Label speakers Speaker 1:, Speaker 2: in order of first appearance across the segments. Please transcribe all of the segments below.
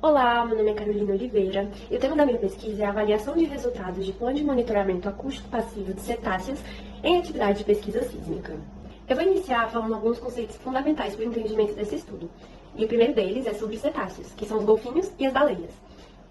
Speaker 1: Olá, meu nome é Carolina Oliveira e o tema da minha pesquisa é a avaliação de resultados de plano de monitoramento acústico passivo de cetáceos em atividade de pesquisa sísmica. Eu vou iniciar falando alguns conceitos fundamentais para o entendimento desse estudo. E o primeiro deles é sobre os cetáceos, que são os golfinhos e as baleias.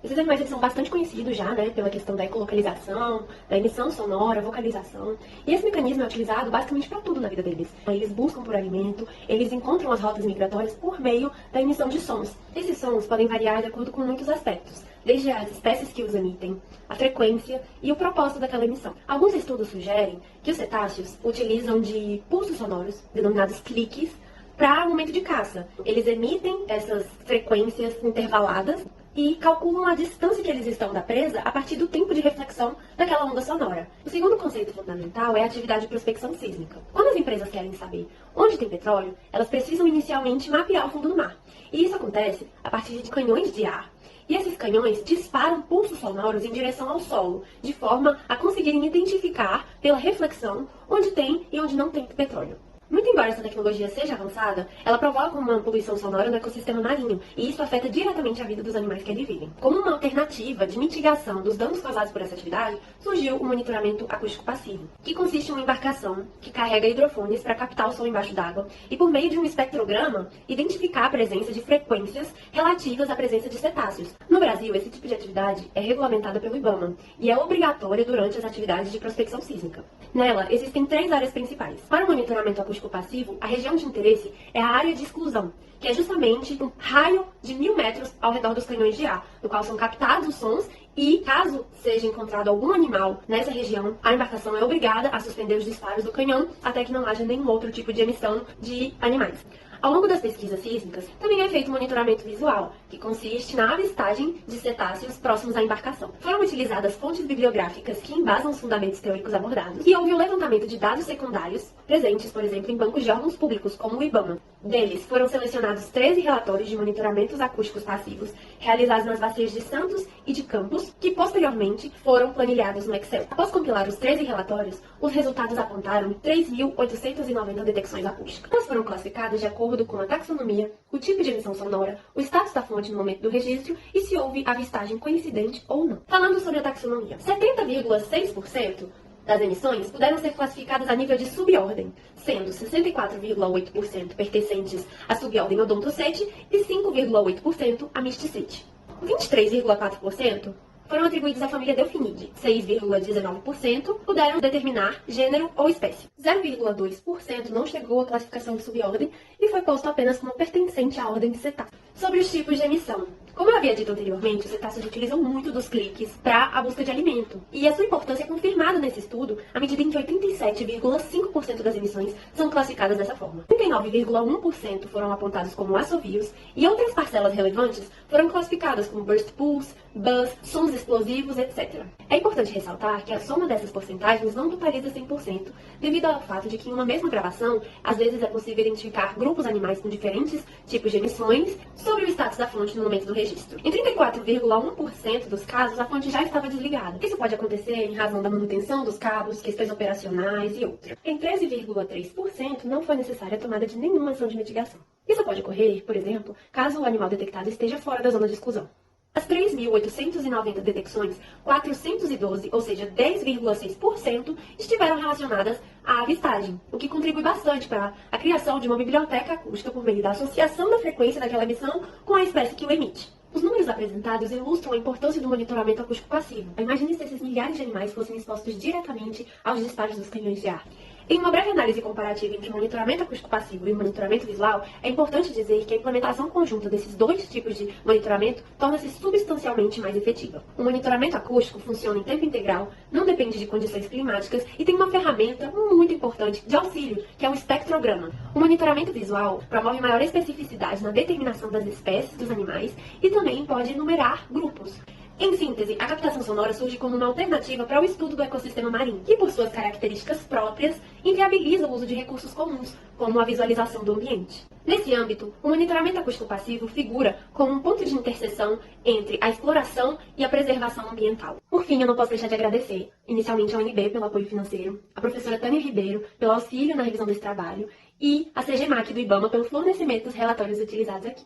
Speaker 1: Esses animais eles são bastante conhecidos já, pela questão da ecolocalização, da emissão sonora, vocalização. E esse mecanismo é utilizado basicamente para tudo na vida deles. Eles buscam por alimento, eles encontram as rotas migratórias por meio da emissão de sons. Esses sons podem variar de acordo com muitos aspectos, desde as espécies que os emitem, a frequência e o propósito daquela emissão. Alguns estudos sugerem que os cetáceos utilizam de pulsos sonoros, denominados cliques, para o momento de caça. Eles emitem essas frequências intervaladas e calculam a distância que eles estão da presa a partir do tempo de reflexão daquela onda sonora. O segundo conceito fundamental é a atividade de prospecção sísmica. Quando as empresas querem saber onde tem petróleo, elas precisam inicialmente mapear o fundo do mar. E isso acontece a partir de canhões de ar. E esses canhões disparam pulsos sonoros em direção ao solo, de forma a conseguirem identificar, pela reflexão, onde tem e onde não tem petróleo. Muito embora essa tecnologia seja avançada, ela provoca uma poluição sonora no ecossistema marinho, e isso afeta diretamente a vida dos animais que ali vivem. Como uma alternativa de mitigação dos danos causados por essa atividade, surgiu o monitoramento acústico passivo, que consiste em uma embarcação que carrega hidrofones para captar o som embaixo d'água e, por meio de um espectrograma, identificar a presença de frequências relativas à presença de cetáceos. No Brasil, esse tipo de atividade é regulamentada pelo IBAMA e é obrigatória durante as atividades de prospecção sísmica. Nela, existem 3 áreas principais. Para o monitoramento acústico passivo, a região de interesse é a área de exclusão, que é justamente um raio de 1000 metros ao redor dos canhões de ar, no qual são captados os sons e, caso seja encontrado algum animal nessa região, a embarcação é obrigada a suspender os disparos do canhão até que não haja nenhum outro tipo de emissão de animais. Ao longo das pesquisas sísmicas, também é feito monitoramento visual, que consiste na avistagem de cetáceos próximos à embarcação. Foram utilizadas fontes bibliográficas que embasam os fundamentos teóricos abordados, e houve o levantamento de dados secundários, presentes, por exemplo, em bancos de órgãos públicos, como o IBAMA. Deles, foram selecionados 13 relatórios de monitoramentos acústicos passivos, realizados nas bacias de Santos e de Campos, que posteriormente foram planilhados no Excel. Após compilar os 13 relatórios, os resultados apontaram 3.890 detecções acústicas. Elas foram classificadas de acordo com a taxonomia, o tipo de emissão sonora, o status da fonte no momento do registro e se houve avistagem coincidente ou não. Falando sobre a taxonomia, 70,6% das emissões puderam ser classificadas a nível de subordem, sendo 64,8% pertencentes à subordem Odontocete e 5,8% a Mysticete. 23,4% foram atribuídos à família Delphinidae. 6,19% puderam determinar gênero ou espécie. 0,2% não chegou à classificação de subordem e foi posto apenas como pertencente à ordem de cetáceos. Sobre os tipos de emissão. Como eu havia dito anteriormente, os cetáceos utilizam muito dos cliques para a busca de alimento. E a sua importância é confirmada nesse estudo, à medida em que 87,5% das emissões são classificadas dessa forma. 39,1% foram apontados como assovios e outras parcelas relevantes foram classificadas como burst pulse, buzz, sons explosivos, etc. É importante ressaltar que a soma dessas porcentagens não totaliza 100%, devido ao fato de que em uma mesma gravação, às vezes é possível identificar grupos animais com diferentes tipos de emissões sobre o status da fonte no momento do registro. Em 34,1% dos casos, a fonte já estava desligada. Isso pode acontecer em razão da manutenção dos cabos, questões operacionais e outras. Em 13,3% não foi necessária a tomada de nenhuma ação de mitigação. Isso pode ocorrer, por exemplo, caso o animal detectado esteja fora da zona de exclusão. Das 3.890 detecções, 412, ou seja, 10,6%, estiveram relacionadas à avistagem, o que contribui bastante para a criação de uma biblioteca acústica por meio da associação da frequência daquela emissão com a espécie que o emite. Os números apresentados ilustram a importância do monitoramento acústico passivo. Imagine se esses milhares de animais fossem expostos diretamente aos disparos dos canhões de ar. Em uma breve análise comparativa entre o monitoramento acústico passivo e o monitoramento visual, é importante dizer que a implementação conjunta desses 2 tipos de monitoramento torna-se substancialmente mais efetiva. O monitoramento acústico funciona em tempo integral, não depende de condições climáticas e tem uma ferramenta muito importante de auxílio, que é o espectrograma. O monitoramento visual promove maior especificidade na determinação das espécies dos animais e também pode enumerar grupos. Em síntese, a captação sonora surge como uma alternativa para o estudo do ecossistema marinho, que por suas características próprias inviabiliza o uso de recursos comuns, como a visualização do ambiente. Nesse âmbito, o monitoramento acústico passivo figura como um ponto de interseção entre a exploração e a preservação ambiental. Por fim, eu não posso deixar de agradecer, inicialmente ao UNB pelo apoio financeiro, a professora Tânia Ribeiro pelo auxílio na revisão desse trabalho e a CGMAC do IBAMA pelo fornecimento dos relatórios utilizados aqui.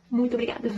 Speaker 1: Muito obrigada!